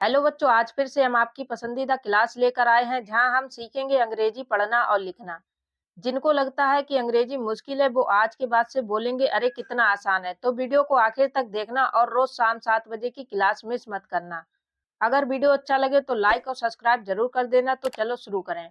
Hello बच्चों, आज फिर से हम आपकी पसंदीदा क्लास लेकर आए हैं जहां हम सीखेंगे अंग्रेजी पढ़ना और लिखना। जिनको लगता है कि अंग्रेजी मुश्किल है वो आज के बाद से बोलेंगे अरे कितना आसान है। तो वीडियो को आखिर तक देखना और रोज शाम 7 बजे की क्लास मिस मत करना। अगर वीडियो अच्छा लगे तो लाइक और सब्सक्राइब जरूर कर देना। तो चलो शुरू करें।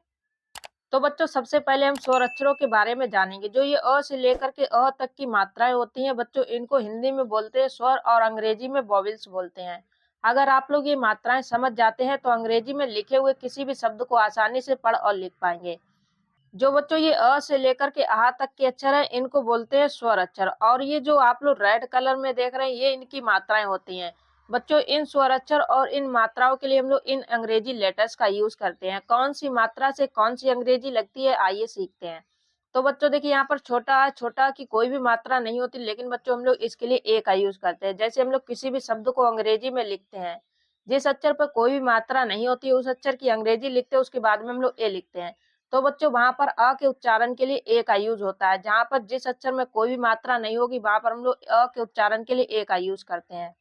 तो बच्चों, सबसे पहले हम स्वर अक्षरों के बारे में जानेंगे। जो ये अ से लेकर के अ तक की मात्राएं होती हैं बच्चों, इनको हिंदी में बोलते हैं स्वर और अंग्रेजी में वॉवेल्स बोलते हैं। अगर आप लोग ये मात्राएं समझ जाते हैं तो अंग्रेजी में लिखे हुए किसी भी शब्द को आसानी से पढ़ और लिख पाएंगे। जो बच्चों ये अ से लेकर के आ तक के अक्षर हैं इनको बोलते हैं स्वर अक्षर। और ये जो आप लोग रेड कलर में देख रहे हैं ये इनकी मात्राएं होती हैं। बच्चों, इन स्वर अक्षर और इन मात्राओं के लिए हम लोग इन अंग्रेजी लेटर्स का यूज करते हैं। कौन सी मात्रा से कौन सी अंग्रेजी लगती है आइए सीखते हैं। तो बच्चों देखिए, यहाँ पर छोटा की कोई भी मात्रा नहीं होती, लेकिन बच्चों हम लोग इसके लिए ए का यूज करते हैं। जैसे हम लोग किसी भी शब्द को अंग्रेजी में लिखते हैं, जिस अक्षर पर कोई भी मात्रा नहीं होती उस अक्षर की अंग्रेजी लिखते हैं, उसके बाद में हम लोग ए लिखते हैं। तो बच्चों वहां पर अ के उच्चारण के लिए ए का यूज होता है। जहां पर जिस अक्षर में कोई भी मात्रा नहीं होगी वहां पर हम लोग अ के उच्चारण के लिए ए का यूज करते हैं।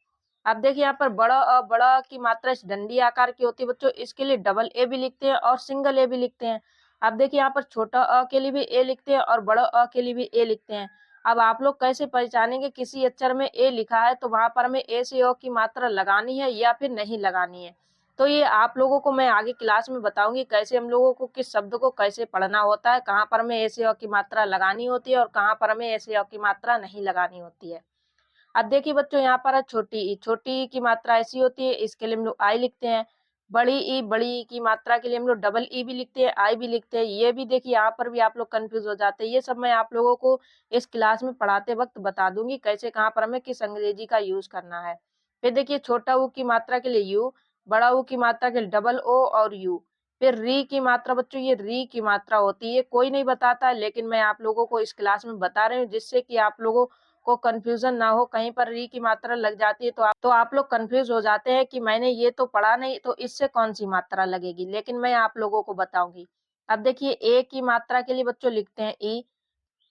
अब देखिए, यहाँ पर बड़ा अ की मात्रा इस डंडी आकार की होती है बच्चों, इसके लिए डबल ए भी लिखते हैं और सिंगल ए भी लिखते हैं। अब देखिए, यहाँ पर छोटा अ के लिए भी ए लिखते हैं और बड़ा अ के लिए भी ए लिखते हैं। अब आप लोग कैसे पहचानेंगे किसी अक्षर में ए लिखा है तो वहां पर हमें ए से अ की मात्रा लगानी है या फिर नहीं लगानी है। तो ये आप लोगों को मैं आगे क्लास में बताऊंगी कैसे हम लोगों को किस शब्द को कैसे पढ़ना होता है, कहाँ पर हमें ए से अ की मात्रा लगानी होती है और कहाँ पर हमें ए से अ की मात्रा नहीं लगानी होती है। अब देखिए बच्चों, यहाँ पर है छोटी ई की मात्रा ऐसी होती है, इसके लिए हम लोग आई लिखते हैं। बड़ी ई की मात्रा के लिए हम लोग डबल ई भी लिखते हैं, आई भी लिखते हैं। ये भी देखिए, यहाँ पर भी आप लोग कंफ्यूज हो जाते हैं। ये सब मैं आप लोगों को इस क्लास में पढ़ाते वक्त बता दूंगी कैसे कहाँ पर हमें किस अंग्रेजी का यूज करना है। फिर देखिए, छोटा ऊ की मात्रा के लिए यू, बड़ा ऊ की मात्रा के लिए डबल ओ और यू। फिर री की मात्रा बच्चों, ये री की मात्रा होती है, कोई नहीं बताता है, लेकिन मैं आप लोगों को इस क्लास में बता रही हूँ जिससे कि आप लोगों को कंफ्यूजन ना हो। कहीं पर री की मात्रा लग जाती है तो आप लोग कंफ्यूज हो जाते हैं कि मैंने ये तो पढ़ा नहीं तो इससे कौन सी मात्रा लगेगी, लेकिन मैं आप लोगों को बताऊंगी। अब देखिए, ए की मात्रा के लिए बच्चों लिखते हैं ई,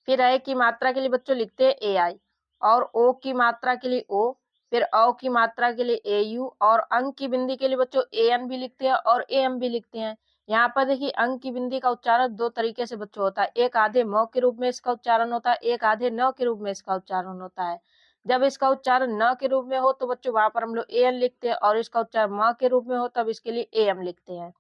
फिर ए की मात्रा के लिए बच्चों लिखते हैं ए आई, और ओ की मात्रा के लिए ओ, फिर औ की मात्रा के लिए ए यू, और अंक की बिंदी के लिए बच्चों ए एन भी लिखते हैं और ए एम भी लिखते हैं। यहाँ पर देखिए, अंक की बिंदी का उच्चारण दो तरीके से बच्चों होता है। एक आधे म के रूप में इसका उच्चारण होता है, एक आधे न के रूप में इसका उच्चारण होता है। जब इसका उच्चारण न के रूप में हो तो बच्चों वहां पर हम लोग ए एन लिखते हैं, और इसका उच्चारण म के रूप में हो तब इसके लिए ए एम लिखते हैं।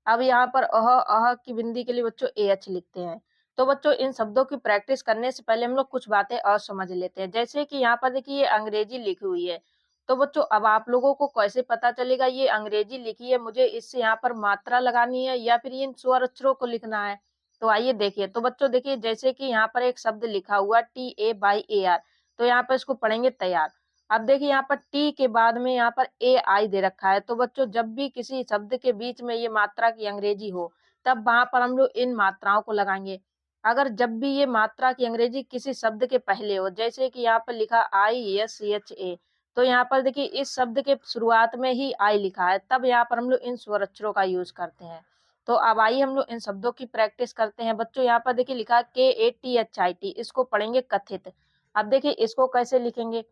अब यहाँ पर अह की बिंदी के लिए बच्चों ए एच लिखते हैं। तो बच्चों, इन शब्दों की प्रैक्टिस करने से पहले हम लोग कुछ बातें और समझ लेते हैं। जैसे कि यहाँ पर देखिए, ये अंग्रेजी लिखी हुई है। तो बच्चों, अब आप लोगों को कैसे पता चलेगा ये अंग्रेजी लिखी है, मुझे इससे यहाँ पर मात्रा लगानी है या फिर इन स्वर अक्षरों को लिखना है। तो आइए देखिए। तो बच्चों देखिए, जैसे कि यहाँ पर एक शब्द लिखा हुआ TAYAR, तो यहाँ पर इसको पढ़ेंगे तैयार। अब देखिए, यहाँ पर टी के बाद में यहाँ पर AI दे रखा है। तो बच्चों, जब भी किसी शब्द के बीच में ये मात्रा की अंग्रेजी हो तब वहां पर हम लोग इन मात्राओं को लगाएंगे। अगर जब भी ये मात्रा की अंग्रेजी किसी शब्द के पहले हो, जैसे कि यहाँ पर लिखा ISCHA, तो यहाँ पर देखिए इस शब्द के शुरुआत में ही आई लिखा है, तब यहाँ पर हम लोग इन स्वर अक्षरों का यूज करते हैं। तो अब आइए हम लोग इन शब्दों की प्रैक्टिस करते हैं। बच्चों, यहाँ पर देखिए लिखा है KATHIT, इसको पढ़ेंगे कथित। अब देखिए इसको कैसे लिखेंगे।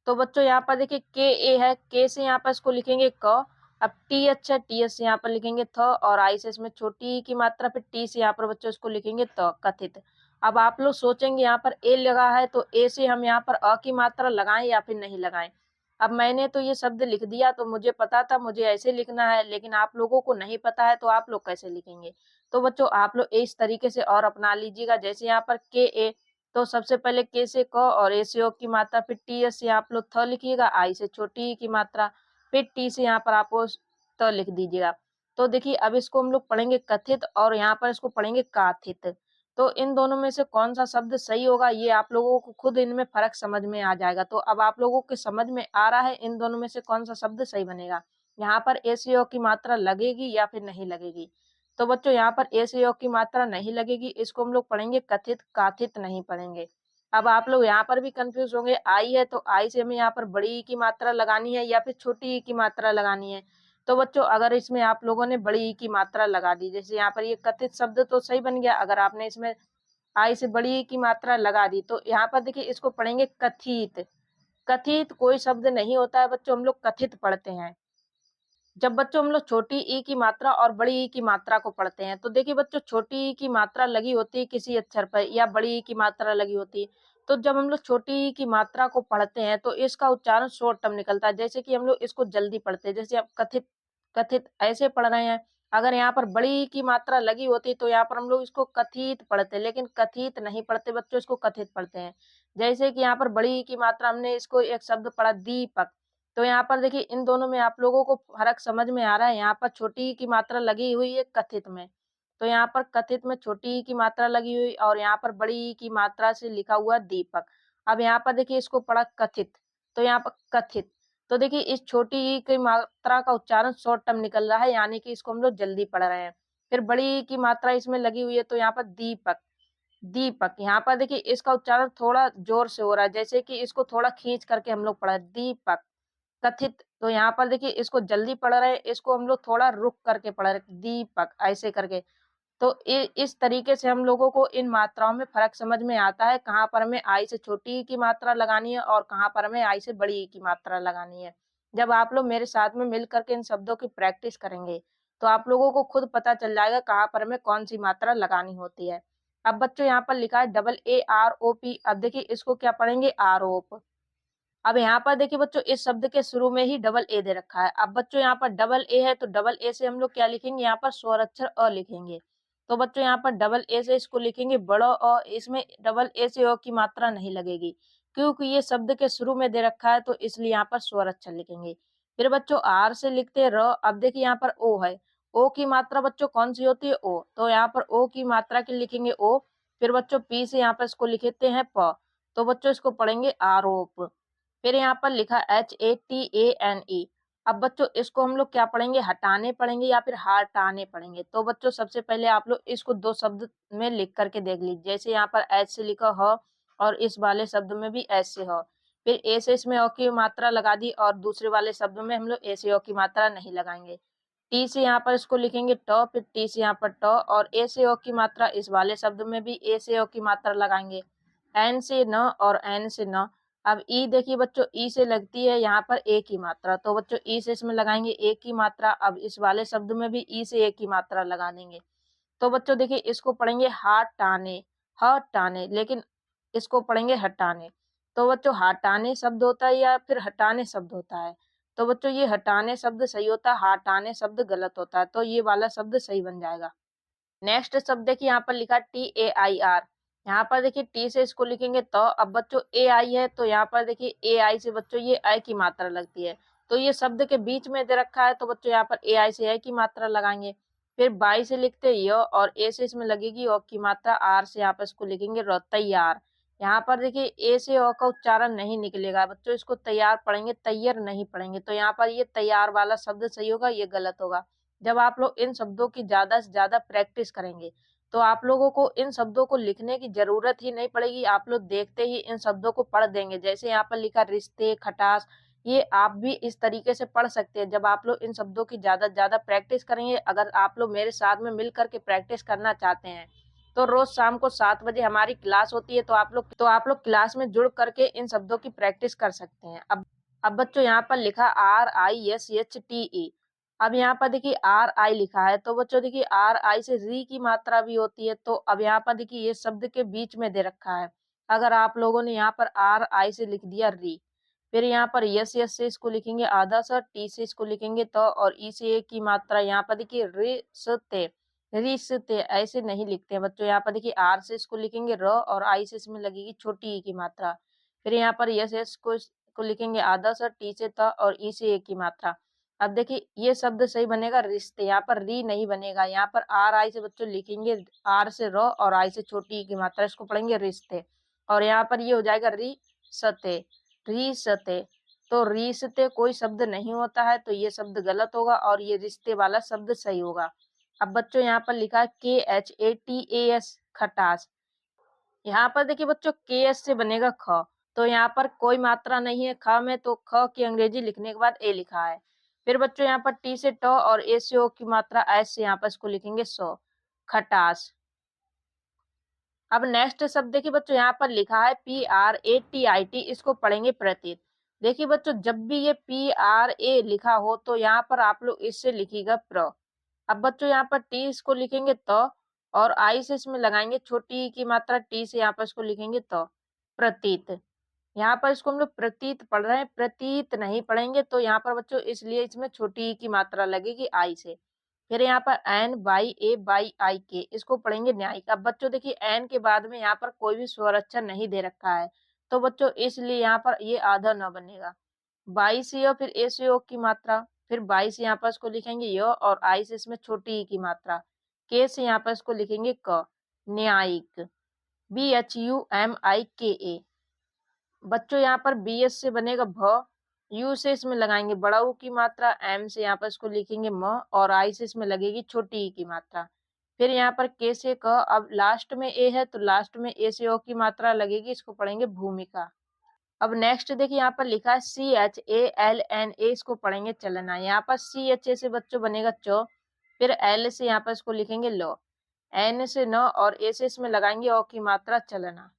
तो बच्चों, यहाँ पर देखिए के ए है, के से यहाँ पर इसको लिखेंगे क। अब टी अच्छा, टी एस से यहाँ पर लिखेंगे थ, और आई से इसमें छोटी ई की मात्रा, फिर टी से यहाँ पर बच्चों इसको लिखेंगे त, कथित। अब आप लोग सोचेंगे यहाँ पर ए लगा है तो ए से हम यहाँ पर अ की मात्रा लगाएं या फिर नहीं लगाएं। अब मैंने तो ये शब्द लिख दिया तो मुझे पता था मुझे ऐसे लिखना है, लेकिन आप लोगों को नहीं पता है तो आप लोग कैसे लिखेंगे। तो बच्चों, आप लोग इस तरीके से और अपना लीजिएगा। जैसे यहाँ पर के ए, तो सबसे पहले के से क और ए से ओ की मात्रा, फिर टी एस से आप लोग थ लिखिएगा, आई से छोटी ई की मात्रा, फिर टी से यहाँ पर आपको त लिख दीजिएगा। तो देखिए, अब इसको हम लोग पढ़ेंगे कथित और यहाँ पर इसको पढ़ेंगे काथित। तो इन दोनों में से कौन सा शब्द सही होगा ये आप लोगों को खुद इनमें फर्क समझ में आ जाएगा। तो अब आप लोगों के समझ में आ रहा है इन दोनों में से कौन सा शब्द सही बनेगा, यहाँ पर ए से ओ की मात्रा लगेगी या फिर नहीं लगेगी। तो बच्चों, यहाँ पर ए से ओ की मात्रा नहीं लगेगी, इसको हम लोग पढ़ेंगे कथित, काथित नहीं पढ़ेंगे। अब आप लोग यहाँ पर भी कंफ्यूज होंगे, आई है तो आई से हमें यहाँ पर बड़ी ई की मात्रा लगानी है या फिर छोटी ई की मात्रा लगानी है। तो बच्चों, अगर इसमें आप लोगों ने बड़ी ई की मात्रा लगा दी, जैसे यहाँ पर ये कथित शब्द तो सही बन गया। अगर आपने इसमें आई से बड़ी ई की मात्रा लगा दी तो यहाँ पर देखिए इसको पढ़ेंगे कथित। कथित कोई शब्द नहीं होता है बच्चों, हम लोग कथित पढ़ते हैं। जब बच्चों हम लोग छोटी ई की मात्रा और बड़ी ई की मात्रा को पढ़ते हैं, तो देखिए बच्चों छोटी ई की मात्रा लगी होती है किसी अक्षर पर या बड़ी ई की मात्रा लगी होती है। तो जब हम लोग छोटी ई की मात्रा को पढ़ते हैं तो इसका उच्चारण शॉर्ट टर्म निकलता है। जैसे कि हम लोग इसको जल्दी पढ़ते हैं, जैसे आप कथित कथित ऐसे पढ़ रहे हैं। अगर यहाँ पर बड़ी ई की मात्रा लगी होती तो यहाँ पर हम लोग इसको कथित पढ़ते, लेकिन कथित नहीं पढ़ते बच्चों, इसको कथित पढ़ते हैं। जैसे कि यहाँ पर बड़ी ई की मात्रा हमने इसको एक शब्द पढ़ा दीपक, तो यहाँ पर देखिए इन दोनों में आप लोगों को फर्क समझ में आ रहा है। यहाँ पर छोटी ई की मात्रा लगी हुई है कथित में, तो यहाँ पर कथित में छोटी ई की मात्रा लगी हुई और यहाँ पर बड़ी ई की मात्रा से लिखा हुआ दीपक। अब यहाँ पर देखिए इसको पढ़ा कथित, तो यहाँ पर कथित, तो देखिए इस छोटी ई की मात्रा का उच्चारण शॉर्ट टर्म निकल रहा है, यानी कि इसको हम लोग जल्दी पढ़ रहे हैं। फिर बड़ी ई की मात्रा इसमें लगी हुई है, तो यहाँ पर दीपक, दीपक, यहाँ पर देखिए इसका उच्चारण थोड़ा जोर से हो रहा है, जैसे कि इसको थोड़ा खींच करके हम लोग पढ़ा दीपक। कथित, तो यहाँ पर देखिए इसको जल्दी पढ़ रहे हैं, इसको हम लोग थोड़ा रुक करके पढ़ रहे हैं, दीपक ऐसे करके। तो इस तरीके से हम लोगों को इन मात्राओं में फर्क समझ में आता है, कहाँ पर हमें आई से छोटी ई की मात्रा लगानी है और कहाँ पर हमें आई से बड़ी ई की मात्रा लगानी है। जब आप लोग मेरे साथ में मिल करके इन शब्दों की प्रैक्टिस करेंगे, तो आप लोगों को खुद पता चल जाएगा कहाँ पर हमें कौन सी मात्रा लगानी होती है। अब बच्चों यहाँ पर लिखा है AAROP, अब देखिए इसको क्या पढ़ेंगे, आरोप। अब यहाँ पर देखिए बच्चों इस शब्द के शुरू में ही डबल ए दे रखा है। अब बच्चों यहाँ पर डबल ए है, तो डबल ए से हम लोग क्या लिखेंगे, यहाँ पर स्वर अक्षर अ लिखेंगे। तो बच्चों यहाँ पर डबल ए से इसको लिखेंगे बड़ा अ, इसमें डबल ए से अ की मात्रा नहीं लगेगी, क्योंकि ये शब्द के शुरू में दे रखा है, तो इसलिए यहाँ पर स्वर अक्षर लिखेंगे। फिर बच्चों आर से लिखते हैं र, अब देखिए यहाँ पर ओ है, ओ की मात्रा बच्चों कौन सी होती है, ओ, तो यहाँ पर ओ की मात्रा की लिखेंगे ओ। फिर बच्चों पी से यहाँ पर इसको लिखते हैं प, तो बच्चों इसको पढ़ेंगे आरोप। फिर यहाँ पर लिखा HATANE, अब बच्चों इसको हम लोग क्या पढ़ेंगे, हटाने पढ़ेंगे या फिर हटाने पढ़ेंगे। तो बच्चों सबसे पहले आप लोग इसको दो शब्द में लिख करके देख लीजिए, जैसे यहाँ पर एच से लिखा ह और इस वाले शब्द में भी एच से ह। फिर ए से इसमें अ की मात्रा लगा दी और दूसरे वाले शब्द में हम लोग ए से अ की मात्रा नहीं लगाएंगे। टी से यहाँ पर इसको लिखेंगे ट, फिर टी से यहाँ पर ट और ए से अ की मात्रा इस वाले शब्द में भी ए से अ की मात्रा लगाएंगे। एन से न और एन से न। अब ई देखिए बच्चों ई से लगती है यहाँ पर ए की मात्रा, तो बच्चों ई से इसमें लगाएंगे ए की मात्रा। अब इस वाले शब्द में भी ई से ए की मात्रा लगा देंगे। तो बच्चों देखिए इसको पढ़ेंगे हटाने, हटाने, लेकिन इसको पढ़ेंगे हटाने। तो बच्चों हटाने शब्द होता है या फिर हटाने शब्द होता है, तो बच्चों ये हटाने शब्द सही होता है, हटाने शब्द गलत होता है, तो ये वाला शब्द सही बन जाएगा। नेक्स्ट शब्द देखिए यहाँ पर लिखा TAIR, यहाँ पर देखिए टी से इसको लिखेंगे तो, अब बच्चों ए आई है, तो यहाँ पर देखिए ए आई से बच्चों ये आई की मात्रा लगती है, तो ये शब्द के बीच में दे रखा है, तो बच्चों यहाँ पर ए आई से आई की मात्रा लगाएंगे। फिर बाई से लिखते हैं य और ए से इसमें लगेगी ओ की मात्रा, आर से यहाँ पर इसको लिखेंगे र, तैयार। यहाँ पर देखिए ए से ओ का उच्चारण नहीं निकलेगा बच्चों, इसको तैयार पढ़ेंगे, तैयार नहीं पढ़ेंगे, तो यहाँ पर ये तैयार वाला शब्द सही होगा, ये गलत होगा। जब आप लोग इन शब्दों की ज्यादा से ज्यादा प्रैक्टिस करेंगे, तो आप लोगों को इन शब्दों को लिखने की जरूरत ही नहीं पड़ेगी, आप लोग देखते ही इन शब्दों को पढ़ देंगे। जैसे यहाँ पर लिखा रिश्ते, खटास, ये आप भी इस तरीके से पढ़ सकते हैं जब आप लोग इन शब्दों की ज्यादा से ज्यादा प्रैक्टिस करेंगे। अगर आप लोग मेरे साथ में मिल करके प्रैक्टिस करना चाहते हैं, तो रोज शाम को 7 बजे हमारी क्लास होती है, तो आप लोग क्लास में जुड़ करके इन शब्दों की प्रैक्टिस कर सकते हैं। अब बच्चों यहाँ पर लिखा RISHTE, अब यहाँ पर देखिए आर आई लिखा है, तो बच्चों देखिए आर आई से री की मात्रा भी होती है, तो अब यहाँ पर देखिए ये शब्द के बीच में दे रखा है। अगर आप लोगों ने यहाँ पर आर आई से लिख दिया री, फिर यहाँ पर यस यस से इसको लिखेंगे आधा सा, टी से इसको लिखेंगे तो, और ई से ए की मात्रा यहाँ पर देखिए रिश्ते, रिश्ते ऐसे नहीं लिखते हैं बच्चों। यहाँ पर देखिए आर से इसको लिखेंगे र और आई से इसमें लगेगी छोटी ई की मात्रा। फिर यहाँ पर यस यस को लिखेंगे आधा सा, टी से त और ई से ए की मात्रा। अब देखिए ये शब्द सही बनेगा रिश्ते, यहाँ पर री नहीं बनेगा, यहाँ पर आर आई से बच्चों लिखेंगे, आर से र और आई से छोटी ई की मात्रा, इसको पढ़ेंगे रिश्ते। और यहाँ पर ये हो जाएगा री सते, री सते। तो रिश्ते कोई शब्द नहीं होता है, तो ये शब्द गलत होगा और ये रिश्ते वाला शब्द सही होगा। अब बच्चों यहाँ पर लिखा है KHATAS, खटास। यहाँ पर देखिए बच्चों के एस से बनेगा ख, तो यहाँ पर कोई मात्रा नहीं है ख में, तो ख की अंग्रेजी लिखने के बाद ए लिखा है। फिर बच्चों यहाँ पर टी से ट और ए से ओ की मात्रा एस से यहाँ पर इसको लिखेंगे सो, खटास। अब नेक्स्ट शब्द देखिए बच्चों यहाँ पर लिखा है PRATIT, इसको पढ़ेंगे प्रतीत। देखिए बच्चों, जब भी ये PRA लिखा हो तो यहाँ पर आप लोग इससे लिखिएगा प्र। अब बच्चों यहाँ पर टी इसको लिखेंगे त, और आई से इसमें लगाएंगे छोटी ई की मात्रा, टी से यहाँ पर इसको लिखेंगे त, प्रतीत। यहाँ पर इसको हम लोग प्रतीत पढ़ रहे हैं, प्रतीत नहीं पढ़ेंगे, तो यहाँ पर बच्चों इसलिए इसमें छोटी ई की मात्रा लगेगी आई से। फिर यहाँ पर N by A by I K, इसको पढ़ेंगे न्यायिक। अब बच्चों देखिए एन के बाद में यहाँ पर कोई भी स्वर अक्षर नहीं दे रखा है, तो बच्चों इसलिए यहाँ पर ये आधा न बनेगा। बाई से य, फिर ए से ओ की मात्रा, फिर बाई से यहाँ पर इसको लिखेंगे य, और आई से इसमें छोटी ई की मात्रा, के से यहाँ पर इसको लिखेंगे क, न्यायिक। BHUMIKA। बच्चों यहाँ पर BS से बनेगा भ, यू से इसमें लगाएंगे बड़ा ऊ की मात्रा, एम से यहाँ पर इसको लिखेंगे म, और आई से इसमें लगेगी छोटी ई की मात्रा। फिर यहाँ पर के से क, अब लास्ट में ए है तो लास्ट में ए से ओ की मात्रा लगेगी, इसको पढ़ेंगे भूमिका। अब नेक्स्ट देखिए यहाँ पर लिखा है CHALNA, इसको पढ़ेंगे चलना। यहाँ पर CHA से बच्चों बनेगा च, फिर एल से यहाँ पर इसको लिखेंगे लो, एन से न, और ए से इसमें लगाएंगे ओ की मात्रा, चलना।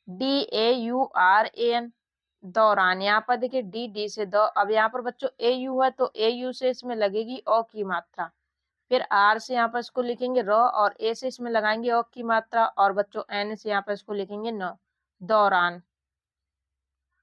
DAURAN, दौरान। यहाँ पर देखिए डी से द, अब यहाँ पर बच्चों AU है तो AU से इसमें लगेगी ओ की मात्रा। फिर आर से यहाँ पर इसको लिखेंगे र, और ए से इसमें लगाएंगे ओ की मात्रा, और बच्चों एन से यहाँ पर इसको लिखेंगे न, दौरान।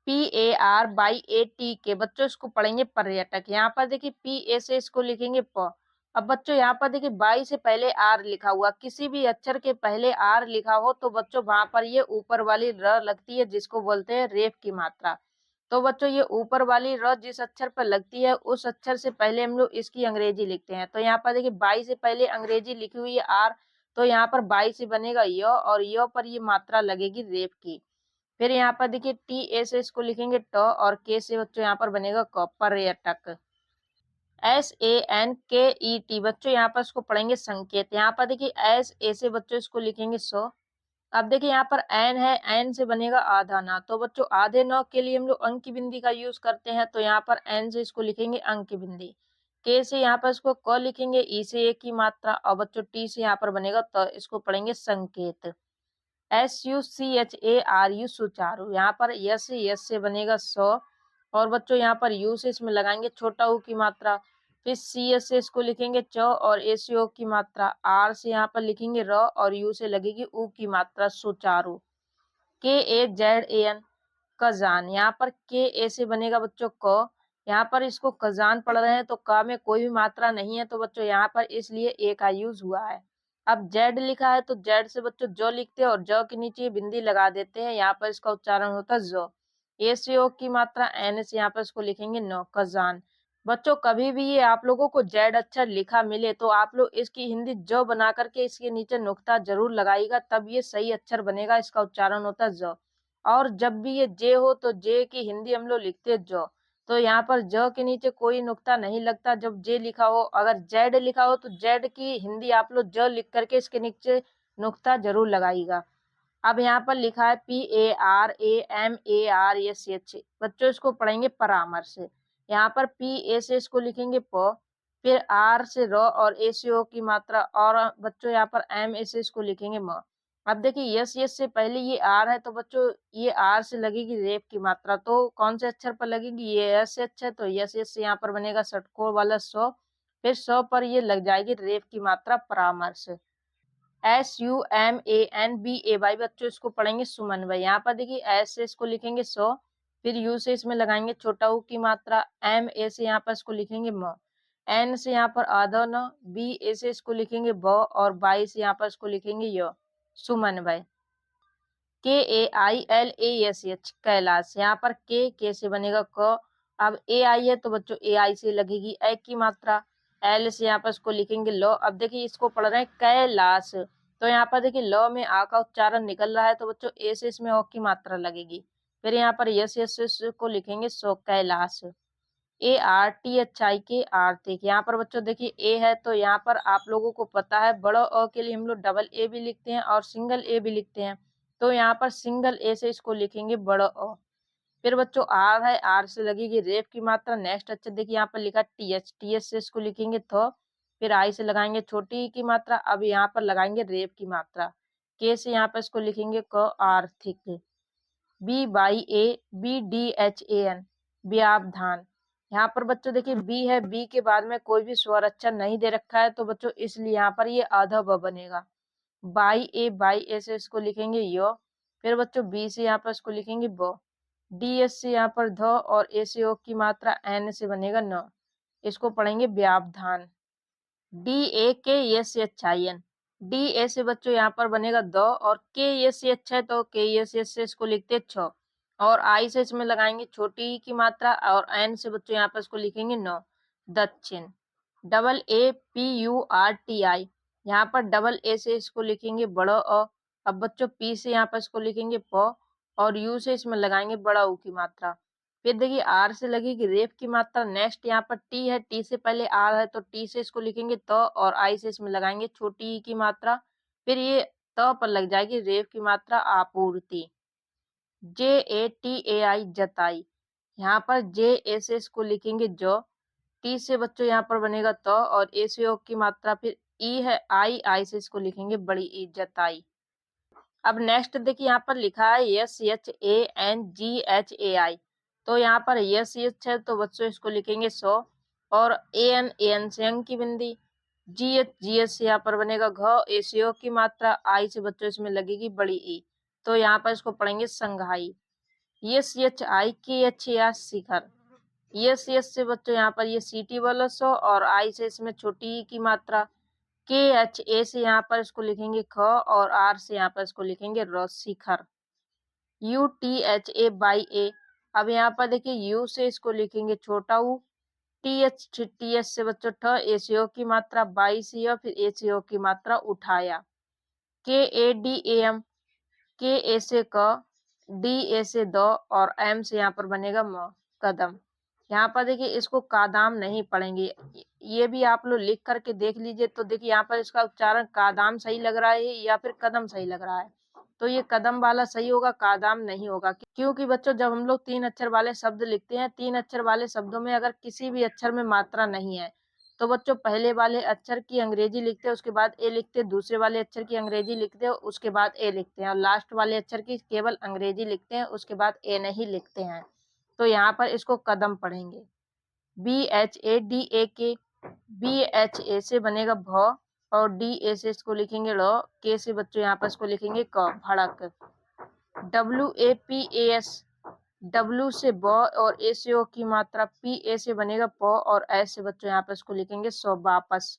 PARBAT के, बच्चों इसको पढ़ेंगे पर्यटक। यहाँ पर देखिए PA से इसको लिखेंगे प। अब बच्चों यहाँ पर देखिए बाई से पहले आर लिखा हुआ, किसी भी अक्षर के पहले आर लिखा हो तो बच्चों वहां पर ये ऊपर वाली र लगती है, जिसको बोलते हैं रेफ की मात्रा। तो बच्चों ये ऊपर वाली र जिस अक्षर पर लगती है उस अक्षर से पहले हम लोग इसकी अंग्रेजी लिखते हैं। तो यहाँ पर देखिए बाई से पहले अंग्रेजी लिखी हुई है आर, तो यहाँ पर बाई से बनेगा य, और य पर ये मात्रा लगेगी रेफ की। फिर यहाँ पर देखिए TA से इसको लिखेंगे ट, और के से बच्चों यहाँ पर बनेगा क, पर्यटक। SANKET, बच्चों यहाँ पर इसको पढ़ेंगे संकेत। यहाँ पर देखिए SA से बच्चों इसको लिखेंगे सौ। अब देखिए यहाँ पर एन है, एन से बनेगा आधा ना, तो बच्चों आधे नौ के लिए हम लोग अंक की बिंदी का यूज करते हैं, तो यहाँ पर एन से इसको लिखेंगे अंक की बिंदी। के से यहाँ पर इसको क लिखेंगे, ई से एक की मात्रा, और बच्चों टी से यहाँ पर बनेगा तो इसको पढ़ेंगे संकेत। SUCHARU, सुचारू। यहाँ पर यस से बनेगा सौ, और बच्चों यहाँ पर यू से इसमें लगाएंगे छोटा ऊ की मात्रा। फिर CS से इसको लिखेंगे च, और ए से ओ की मात्रा, आर से यहाँ पर लिखेंगे र, और यू से लगेगी ऊ की मात्रा, सुचारू। KAZAN, Kazan. यहाँ पर KA से बनेगा बच्चों क, यहाँ पर इसको कजान पढ़ रहे हैं तो क में कोई भी मात्रा नहीं है, तो बच्चों यहाँ पर इसलिए ए का यूज हुआ है। अब जेड लिखा है तो जेड से बच्चों जो लिखते हैं, और जो के नीचे बिंदी लगा देते हैं, यहाँ पर इसका उच्चारण होता है जो। ए से ओ की मात्रा, एन से यहाँ पर इसको लिखेंगे नो, कजान। बच्चों कभी भी ये आप लोगों को जेड अक्षर लिखा मिले तो आप लोग इसकी हिंदी जो बना करके इसके नीचे नुक्ता जरूर लगाइएगा, तब ये सही अक्षर बनेगा, इसका उच्चारण होता है जो। और जब भी ये जे हो तो जे की हिंदी हम लोग लिखते हैं जो, तो यहाँ पर ज के नीचे कोई नुक्ता नहीं लगता जब जे लिखा हो। अगर जेड लिखा हो तो जेड की हिंदी आप लोग ज लिख करके इसके नीचे नुक्ता जरूर लगाइएगा। अब यहाँ पर लिखा है PARAMARSH, बच्चों इसको पढ़ेंगे परामर्श। यहाँ पर PA से इसको लिखेंगे प, फिर आर से र, और ए से ओ की मात्रा, और बच्चों यहाँ पर MA से इसको लिखेंगे म। अब देखिए यस से पहले ये आर है, तो बच्चों ये आर से लगेगी रेप की मात्रा, तो कौन से अक्षर पर लगेगी, ये यस है, तो यस से यहाँ पर बनेगा षटकोण वाला सौ, फिर सौ पर ये लग जाएगी रेप की मात्रा, परामर्श। SUMANBAY, बच्चों इसको पढ़ेंगे सुमन्वय। यहाँ पर देखिए एस से इसको लिखेंगे सौ, फिर यू से इसमें लगाएंगे छोटा ऊ की मात्रा, MA से यहाँ पर इसको लिखेंगे म, एन से यहाँ पर आधा न, BA से इसको लिखेंगे ब, और बाई से यहाँ पर इसको लिखेंगे य, सुमन्वय। KAILASH, कैलाश। यहाँ पर के से बनेगा क, अब AI है तो बच्चों AI से लगेगी ए की मात्रा, एल से यहाँ पर इसको लिखेंगे लो। अब देखिए इसको पढ़ रहे हैं कैलाश, तो यहाँ पर देखिए ल में आ का उच्चारण निकल रहा है, तो बच्चों ए से इसमें ओ की मात्रा लगेगी। फिर यहाँ पर यस को लिखेंगे सो, कैलाश। ARTHIK, आर्थिक। यहाँ पर बच्चों देखिए ए है तो यहाँ पर आप लोगों को पता है बड़ा अ के लिए हम लोग डबल ए भी लिखते हैं और सिंगल ए भी लिखते हैं, तो यहाँ पर सिंगल ए से इसको लिखेंगे बड़ा अ। फिर बच्चों आर है, आर से लगेगी रेप की मात्रा। नेक्स्ट अच्छा देखिए यहाँ पर लिखा TH से इसको लिखेंगे थ, फिर आई से लगाएंगे छोटी ई की मात्रा, अब यहाँ पर लगाएंगे रेप की मात्रा। के से यहाँ पर इसको लिखेंगे क, आर्थिक। BYABDHAN, व्यावधान। यहाँ पर बच्चों देखिए बी है, बी के बाद में कोई भी स्वर अक्षर नहीं दे रखा है, तो बच्चों इसलिए यहाँ पर ये आधा ब बनेगा। बाई ए से इसको लिखेंगे यो। फिर बच्चों बी से यहाँ पर इसको लिखेंगे ब। डी एस से यहाँ पर ध, और ए से ओ की मात्रा एन से बनेगा न। इसको पढ़ेंगे व्यावधान। D A K S H I N. D A से बच्चों यहाँ पर बनेगा द, और के एस एच है तो के एस एच से इसको लिखते छ, और आई से इसमें लगाएंगे छोटी ई की मात्रा, और एन से बच्चों यहाँ पर इसको लिखेंगे न। दक्षिण। Double A P U R T I. यहाँ पर डबल ए से इसको लिखेंगे बड़ा अ। अब बच्चों पी से यहाँ पर इसको लिखेंगे प, और यू से इसमें लगाएंगे बड़ा ऊ की मात्रा। फिर देखिए आर से लगेगी रेफ की मात्रा। नेक्स्ट यहाँ पर टी है, टी से पहले आर है तो टी से इसको लिखेंगे त, और आई से इसमें लगाएंगे छोटी ई की मात्रा। फिर ये त पर लग जाएगी रेफ की मात्रा आपूर्ति। जे ए टी ए आई जताई। यहाँ पर जे ए से इसको लिखेंगे जो। टी से बच्चों यहाँ पर बनेगा त, और ए से ओ की मात्रा। फिर ई है आई, आई से इसको लिखेंगे बड़ी ई जताई। अब नेक्स्ट देखिए यहाँ पर लिखा है S H A N G H A I. तो यहाँ पर एस एच है तो बच्चों इसको लिखेंगे 100, और ए एन से अंक की बिंदी। जी एच से यहाँ पर बनेगा घ, ए से ओ की मात्रा। आई से बच्चों इसमें लगेगी बड़ी ई, तो यहाँ पर इसको पढ़ेंगे संघाई। एस एच आई के H A R Shikhar. Yes से बच्चों यहाँ पर ये सीटी वाला 100, और आई से इसमें छोटी ई की मात्रा। के एच ए से यहाँ पर इसको लिखेंगे ख, और आर से यहाँ पर इसको लिखेंगे र, शिखर। U T H A by A. अब यहाँ पर देखिए यू से इसको लिखेंगे छोटा ऊ। टी एच से बच्चों ठ, ए से ओ की मात्रा। बाई से या फिर ए से ओ की मात्रा उठाया। के ए डी ए एम। के ए से क, डी ए से द, और एम से यहाँ पर बनेगा म, कदम। यहाँ पर देखिए इसको कादाम नहीं पढ़ेंगे, ये भी आप लोग लिख करके देख लीजिए। तो देखिए यहाँ पर इसका उच्चारण कादाम सही लग रहा है या फिर कदम सही लग रहा है, तो ये कदम वाला सही होगा, कादाम नहीं होगा। क्योंकि बच्चों जब हम लोग 3 अक्षर वाले शब्द लिखते हैं, 3 अक्षर वाले शब्दों में अगर किसी भी अक्षर में मात्रा नहीं है, तो बच्चों पहले वाले अक्षर की अंग्रेजी लिखते हैं, उसके बाद ए लिखते हैं, दूसरे वाले अक्षर की अंग्रेजी लिखते हैं, उसके बाद ए लिखते हैं, और लास्ट वाले अक्षर की केवल अंग्रेजी लिखते हैं, उसके बाद ए नहीं लिखते हैं। तो यहाँ पर इसको कदम पढ़ेंगे। B H A D A K. B H ए से बनेगा भ, और डी ए से इसको लिखेंगे ड़। के से बच्चों यहाँ पर इसको लिखेंगे क, भड़क। W A P A S. W से ब, और ए से ओ की मात्रा। पी ए से बनेगा प, और एस से बच्चों यहाँ पर इसको लिखेंगे सौ, वापस।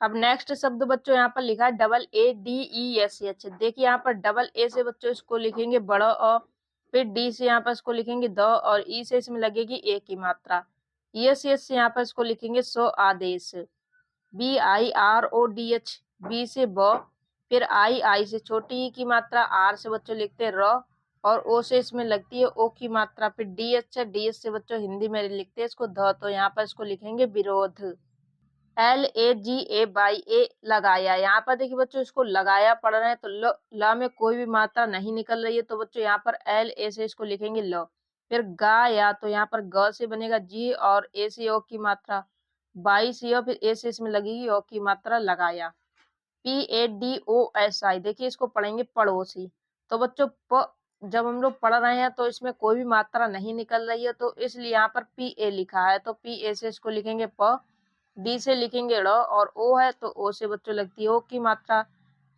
अब नेक्स्ट शब्द बच्चों यहाँ पर लिखा है double A D E S H. देखिए यहाँ पर डबल ए से बच्चों इसको लिखेंगे बड़ा अ। फिर डी से यहाँ पर इसको लिखेंगे द, और ई से इसमें लगेगी ए की मात्रा। एस एच से यहाँ पर इसको लिखेंगे सो, आदेश। B I R O D H. B से ब, फिर आई से छोटी ई की मात्रा। आर से बच्चों लिखते हैं र, और ओ से इसमें लगती है ओ की मात्रा। फिर डी एच है, डी एच से बच्चों हिंदी में लिखते हैं इसको ध, तो यहाँ पर इसको लिखेंगे विरोध। L A ji A by ए, लगाया। यहाँ पर देखिए बच्चों इसको लगाया पढ़ रहे हैं, तो ल में कोई भी मात्रा नहीं निकल रही है, तो बच्चों यहाँ पर एल ए से इसको लिखेंगे ल। फिर गाया, तो यहाँ पर ग से बनेगा जी, और ए से ओ की मात्रा। बाई से फिर ए से इसमें लगेगी ओ की मात्रा, लगाया। P A D O S I. देखिए इसको पढ़ेंगे पड़ोसी। तो बच्चों जब हम लोग पढ़ रहे हैं तो इसमें कोई भी मात्रा नहीं निकल रही है, तो इसलिए यहाँ पर पी ए लिखा है, तो पी ए से इसको लिखेंगे प। डी से लिखेंगे ड़, और ओ है तो ओ से बच्चों लगती है ओ की मात्रा।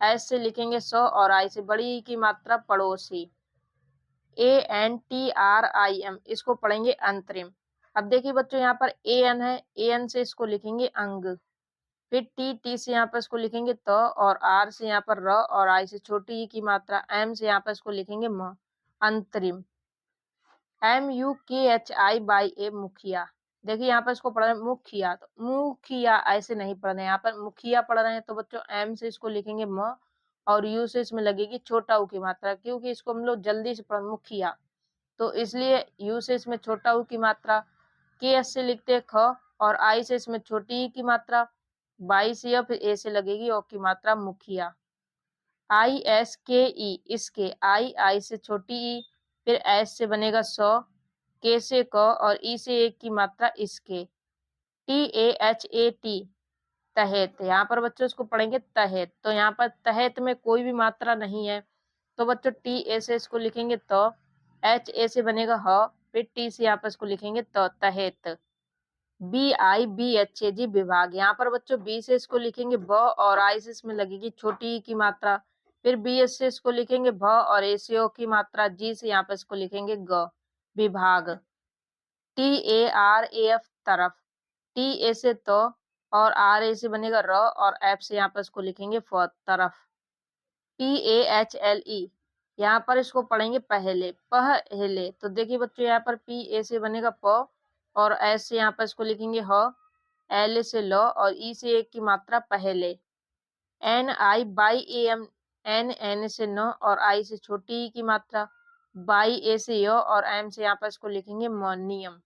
एस से लिखेंगे सौ, और आई से बड़ी की मात्रा, पड़ोसी। A N T R I M, इसको पढ़ेंगे अंतरिम। अब देखिए बच्चों यहाँ पर ए एन है, ए एन से इसको लिखेंगे अंग। फिर टी से यहाँ पर इसको लिखेंगे त, और आर से यहाँ पर र, और आई से छोटी ई की मात्रा। एम से यहाँ पर इसको लिखेंगे म, अंतरिम। एम यू के एच आई बाई ए, मुखिया। देखिए यहाँ पर इसको पढ़ रहे हैं मुखिया, तो मुखिया ऐसे नहीं पढ़ रहे हैं, यहाँ पर मुखिया पढ़ रहे हैं, तो बच्चों एम से इसको लिखेंगे म, और यू से इसमें लगेगी छोटा ऊ की मात्रा, क्योंकि इसको हम लोग जल्दी से पढ़ मुखिया, तो इसलिए यू से इसमें छोटा ऊ की मात्रा। के एस से लिखते हैं ख, और आई से इसमें छोटी ई की मात्रा। बाई से या फिर ए से लगेगी ओ की मात्रा, मुखिया। आई एस के ई, इसके। आई से छोटी ई, फिर एस से बनेगा सौ, के से क, और ई से एक की मात्रा, इसके। T A H A T, तहत। यहाँ पर बच्चों इसको पढ़ेंगे तहत, तो यहाँ पर तहत में कोई भी मात्रा नहीं है, तो बच्चों टी ए से इसको लिखेंगे तो। एच ए से बनेगा ह, फिर टी से यहाँ पर इसको लिखेंगे तहत। BIBHAG विभाग, यहाँ पर बच्चों बी से इसको लिखेंगे ब और आई से इसमें लगेगी छोटी ई की मात्रा। फिर BH से इसको लिखेंगे भ और ए से ओ की मात्रा। जी से यहाँ पर इसको लिखेंगे ग विभाग। TARAF तरफ, TA से तो और RA से बनेगा र और F से यहाँ पर इसको लिखेंगे फ तरफ। PAHLE, यहाँ पर इसको पढ़ेंगे पहले पहले। तो देखिए बच्चों यहाँ पर PA से बनेगा प और S से यहाँ पर इसको लिखेंगे ह, L से ल और E से एक की मात्रा पहले। NIBAM, N से न और I से छोटी ई की मात्रा। बाई ए से य और M से यहाँ पर इसको लिखेंगे नियम।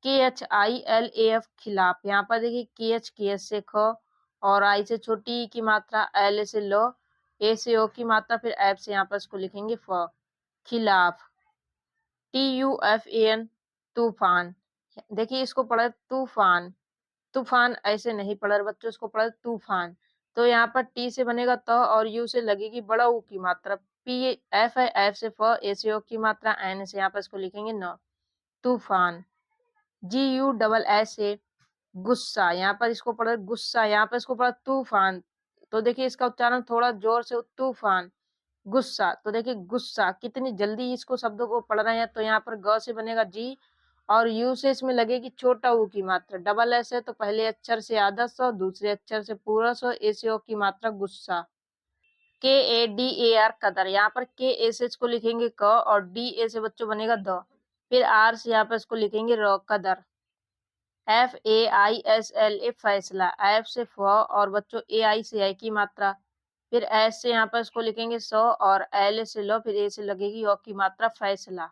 KHILAF खिलाफ, यहाँ पर देखिए KH से ख और I से छोटी ई की मात्रा, L से ल, ए से ओ की मात्रा, फिर F से यहाँ पर इसको लिखेंगे फ खिलाफ। TUFAN तूफान, देखिए इसको पढ़ा तूफान, तूफान ऐसे नहीं पढ़ा बच्चों, इसको पढ़ा तूफान। तो यहाँ पर टी से बनेगा त और यू से लगेगी बड़ा ऊ की मात्रा। पी एफ है, एफ से फ, ए से ओ की मात्रा, एन से यहाँ पर इसको लिखेंगे न तूफान। GUSS से गुस्सा, यहाँ पर इसको पढ़ा गुस्सा, यहाँ पर इसको पढ़ा तूफान। तो देखिए इसका उच्चारण थोड़ा जोर से, तूफान गुस्सा। तो देखिए गुस्सा, कितनी जल्दी इसको शब्दों को पढ़ रहे हैं। तो यहाँ पर ग से बनेगा जी और यू से इसमें लगेगी छोटा ऊ की मात्रा। डबल एस है तो पहले अक्षर से आधा स, दूसरे अक्षर से पूरा स, ए से ओ की मात्रा गुस्सा। KADAR कदर, यहाँ पर के ए से इसको लिखेंगे क और डी ए से बच्चों बनेगा द। फिर आर से यहाँ पर इसको लिखेंगे र कदर। FAISLA फैसला, एफ से फ और बच्चों AI से आई की मात्रा। फिर एस से यहाँ पर इसको लिखेंगे सौ और एल से लो, फिर ए से लगेगी ओ की मात्रा फैसला।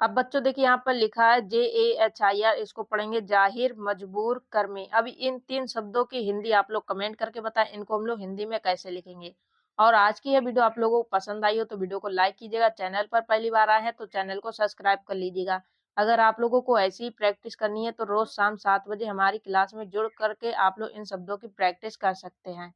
अब बच्चों देखिए यहाँ पर लिखा है JAHIR, इसको पढ़ेंगे जाहिर मजबूर कर्मी। अब इन 3 शब्दों की हिंदी आप लोग कमेंट करके बताएं, इनको हम लोग हिंदी में कैसे लिखेंगे। और आज की यह वीडियो आप लोगों को पसंद आई हो तो वीडियो को लाइक कीजिएगा। चैनल पर पहली बार आए हैं तो चैनल को सब्सक्राइब कर लीजिएगा। अगर आप लोगों को ऐसी ही प्रैक्टिस करनी है तो रोज शाम 7 बजे हमारी क्लास में जुड़ करके आप लोग इन शब्दों की प्रैक्टिस कर सकते हैं।